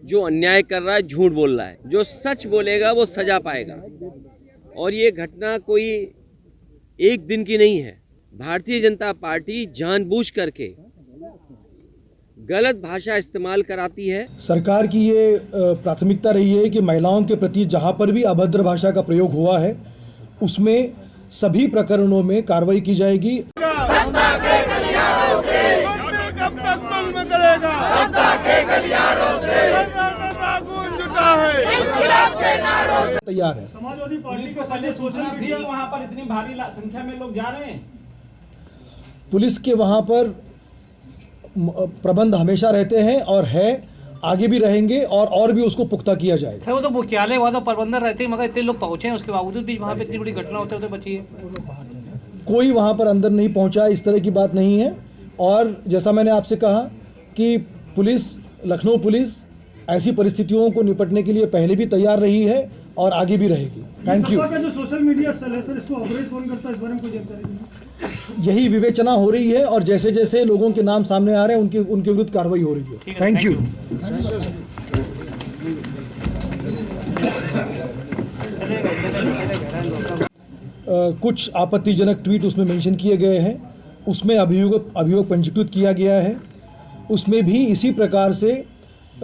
जो अन्याय कर रहा है, झूठ बोल रहा है, जो सच बोलेगा वो सजा पाएगा। और ये घटना कोई एक दिन की नहीं है। भारतीय जनता पार्टी जानबूझ करके गलत भाषा इस्तेमाल कराती है। सरकार की ये प्राथमिकता रही है कि महिलाओं के प्रति जहां पर भी अभद्र भाषा का प्रयोग हुआ है उसमें सभी प्रकरणों में कार्रवाई की जाएगी। तैयार है। समाजवादी पार्टी को पहले सोचना थी वहां पर इतनी भारी संख्या में लोग जा रहे हैं। पुलिस के वहां पर प्रबंध हमेशा रहते हैं और है, आगे भी रहेंगे और भी उसको पुख्ता किया जाएगा। सर वो तो मुख्यालय वहाँ तो प्रबंधन रहते हैं, मगर इतने लोग पहुंचे हैं उसके बावजूद भी वहाँ पे इतनी बड़ी घटना होते बची है। कोई वहां पर अंदर नहीं पहुंचा, इस तरह की बात नहीं है। और जैसा मैंने आपसे कहा कि पुलिस, लखनऊ पुलिस ऐसी परिस्थितियों को निपटने के लिए पहले भी तैयार रही है और आगे भी रहेगी। Thank you. जो सोशल मीडिया सेल है सर, इसको ऑपरेट कौन करता है, इस बारे में कोई जानकारी नहीं? यही विवेचना हो रही है और जैसे जैसे लोगों के नाम सामने आ रहे हैं उनके विरुद्ध कार्रवाई हो रही है। Thank you. कुछ आपत्तिजनक ट्वीट उसमें मेंशन किए गए हैं, उसमें अभियोग पंजीकृत किया गया है। उसमें भी इसी प्रकार से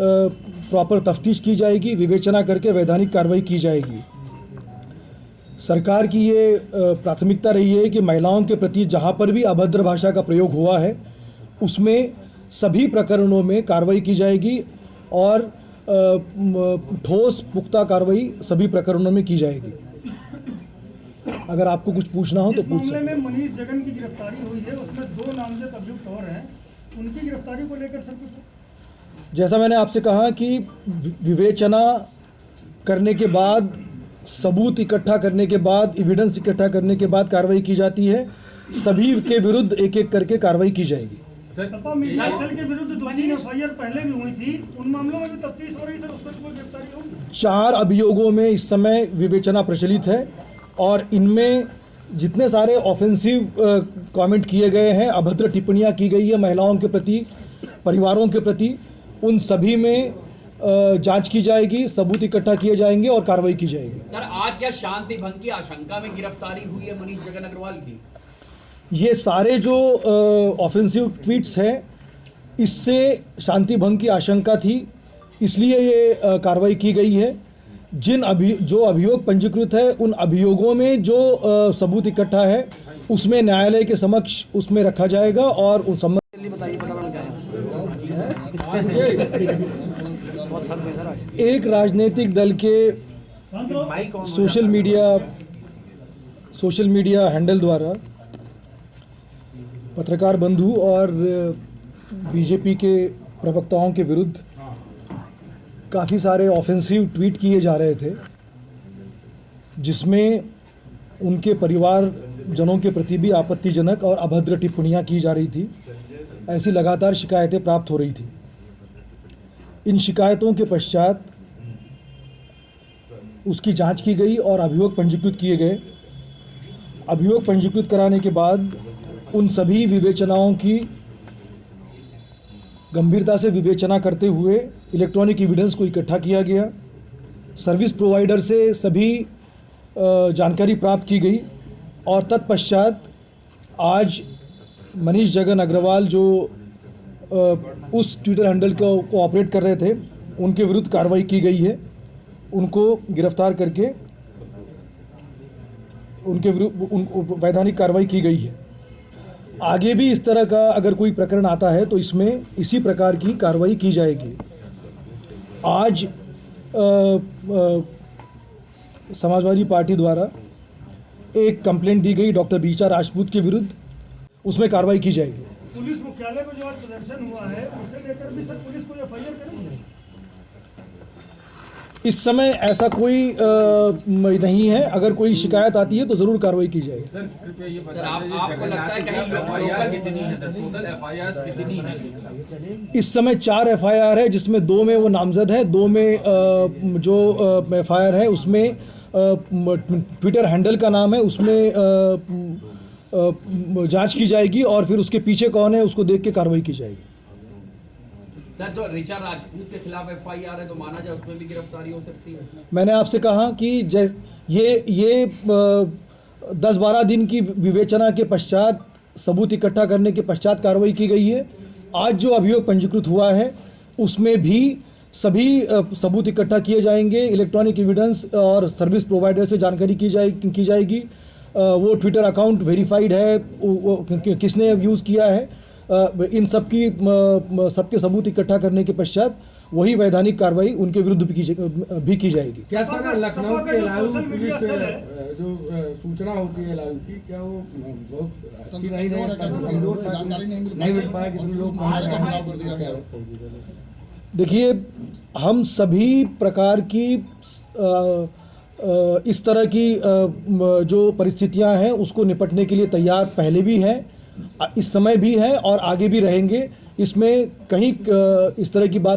प्रॉपर तफ्तीश की जाएगी, विवेचना करके वैधानिक कार्रवाई की जाएगी। सरकार की ये प्राथमिकता रही है कि महिलाओं के प्रति जहाँ पर भी अभद्र भाषा का प्रयोग हुआ है उसमें सभी प्रकरणों में कार्रवाई की जाएगी और ठोस पुख्ता कार्रवाई सभी प्रकरणों में की जाएगी। अगर आपको कुछ पूछना हो तो पूछ सकते हैं। मामले में मनीष जगन की गिरफ्तारी हुई है, उसमें 2 नामजद अभियुक्त और हैं, उनकी गिरफ्तारी को लेकर सब कुछ, जैसा मैंने आपसे कहा कि विवेचना करने के बाद, सबूत इकट्ठा करने के बाद, एविडेंस इकट्ठा करने के बाद कार्रवाई की जाती है। सभी के विरुद्ध एक एक करके कार्रवाई की जाएगी। सपा मीडिया सेल के विरुद्ध 2-3 एफआईआर पहले भी हुई थी, उन मामलों में भी तफ्तीश हो रही है, उस पर कोई गिरफ्तारी होगी? 4 अभियोगों में इस समय विवेचना प्रचलित है और इनमें जितने सारे ऑफेंसिव कमेंट किए गए हैं, अभद्र टिप्पणियां की गई है महिलाओं के प्रति, परिवारों के प्रति, उन सभी में जांच की जाएगी, सबूत इकट्ठा किए जाएंगे और कार्रवाई की जाएगी। सर आज क्या शांति भंग की आशंका में गिरफ्तारी हुई है मनीष जगन अग्रवाल की? ये सारे जो ऑफेंसिव ट्वीट्स हैं इससे शांति भंग की आशंका थी, इसलिए ये कार्रवाई की गई है। जो अभियोग पंजीकृत है उन अभियोगों में जो सबूत इकट्ठा है उसमें न्यायालय के समक्ष उसमें रखा जाएगा और उन संबंध एक राजनीतिक दल के सोशल मीडिया हैंडल द्वारा पत्रकार बंधु और बीजेपी के प्रवक्ताओं के विरुद्ध काफ़ी सारे ऑफेंसिव ट्वीट किए जा रहे थे, जिसमें उनके परिवार जनों के प्रति भी आपत्तिजनक और अभद्र टिप्पणियां की जा रही थी। ऐसी लगातार शिकायतें प्राप्त हो रही थी। इन शिकायतों के पश्चात उसकी जांच की गई और अभियोग पंजीकृत किए गए। अभियोग पंजीकृत कराने के बाद उन सभी विवेचनाओं की गंभीरता से विवेचना करते हुए इलेक्ट्रॉनिक एविडेंस को इकट्ठा किया गया। सर्विस प्रोवाइडर से सभी जानकारी प्राप्त की गई और तत्पश्चात आज मनीष जगन अग्रवाल जो उस ट्विटर हैंडल को ऑपरेट कर रहे थे उनके विरुद्ध कार्रवाई की गई है। उनको गिरफ्तार करके उनके विरुद्ध वैधानिक कार्रवाई की गई है। आगे भी इस तरह का अगर कोई प्रकरण आता है तो इसमें इसी प्रकार की कार्रवाई की जाएगी। आज समाजवादी पार्टी द्वारा एक कंप्लेंट दी गई डॉक्टर बीचा राजपूत के विरुद्ध, उसमें कार्रवाई की जाएगी। पुलिस मुख्यालय को जो आज प्रदर्शन हुआ है उसे लेकर भी सर पुलिस को एफआईआर करेंगे? इस समय ऐसा कोई नहीं है। अगर कोई शिकायत आती है तो जरूर कार्रवाई की जाएगी। सर आपको लगता है कहीं लोकल कितनी है, टोटल एफआईआर कितनी है? इस समय 4 एफआईआर है, जिसमें 2 में वो नामजद है, 2 में जो एफआईआर है उसमें ट्विटर हैंडल का नाम है, उसमें जांच की जाएगी और फिर उसके पीछे कौन है उसको देख के कार्रवाई की जाएगी। सर जो ऋचा राजपूत के खिलाफ FIR है तो माना जाए उसमें भी गिरफ्तारी हो सकती है? मैंने आपसे कहा कि ये 10-12 दिन की विवेचना के पश्चात, सबूत इकट्ठा करने के पश्चात कार्रवाई की गई है। आज जो अभियोग पंजीकृत हुआ है उसमें भी सभी सबूत इकट्ठा किए जाएंगे। इलेक्ट्रॉनिक एविडेंस और सर्विस प्रोवाइडर से जानकारी की जाएगी। वो ट्विटर अकाउंट वेरीफाइड है, वो किसने यूज़ किया है, इन सबके सबूत इकट्ठा करने के पश्चात वही वैधानिक कार्रवाई उनके विरुद्ध भी की जाएगी। क्या सर लखनऊ सपा का के जो Lalu social police media cell है, जो सूचना होती है लालू की, क्या वो बहुत अच्छी नहीं रही, कमजोर था, नहीं मिल पाया, कितने लोग देखिए, हम सभी प्रकार की इस तरह की जो परिस्थितियां हैं उसको निपटने के लिए तैयार पहले भी हैं, इस समय भी हैं और आगे भी रहेंगे। इसमें कहीं इस तरह की बात